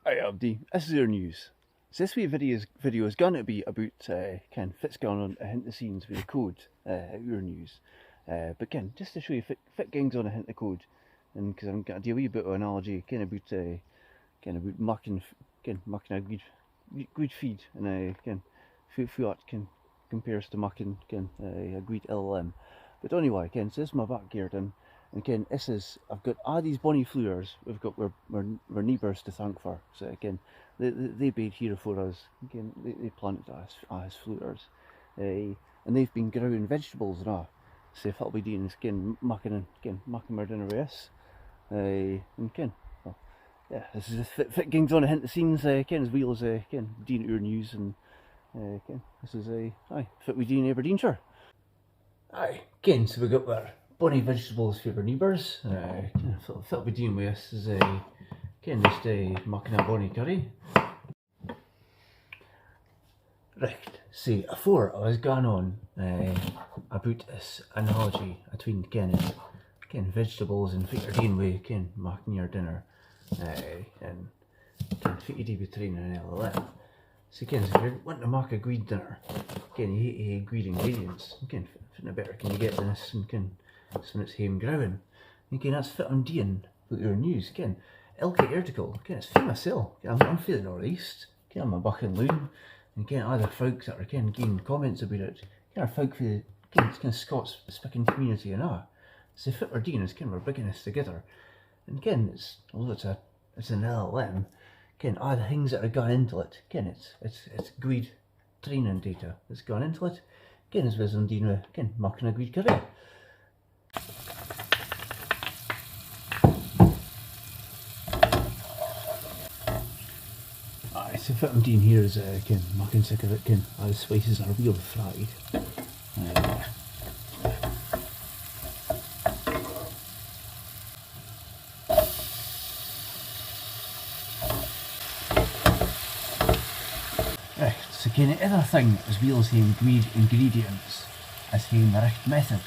Hi Abdi, this is oorNews. So this video is going to be about kind of what's going on behind the scenes with the code at oorNews. But again, just to show you fit gings on hint the code, and because I'm going to do a wee bit of analogy, kind of about mucking a good feed, and what can compares to mucking a good LLM. But anyway, so this is my backyard, and this is, I've got all these bonny flowers. We've got our neighbours to thank for. So they been here for us. They planted us flowers, and they've been growing vegetables and all. So if I'll be doing is mucking our dinner with us, and well, yeah, this is fit gings on a hint the scenes. As well as doing oorNews, and this is aye fit we do in Aberdeenshire. Aye, so we got our bonny vegetables for our neighbours. What we're doing with us is just making a bonny curry. Right, see, before I was going on about this analogy between vegetables and what you're doing with making your dinner, and what you do with trainin and LLM. So if you're wanting to make a good dinner, you need good ingredients. Fitting better can you get than this, and when it's home growing. That's fit I'm doing with oorNews. Ilka article, it's for myself. I'm feeling alright. I'm a bucking loon, and other folks that are getting comments about it. Are folk for the Scots speaking community and all. So fit we're doing is we're bringing this together. And although it's an LLM, all the things that are gone into it, it's good trainin data that's gone into it. As well as I'm doing with making a good curry. Aye, so what I'm doing here is making sick of it, all the spices are real fried. Right, so the other thing as well as having good ingredients is having the right method.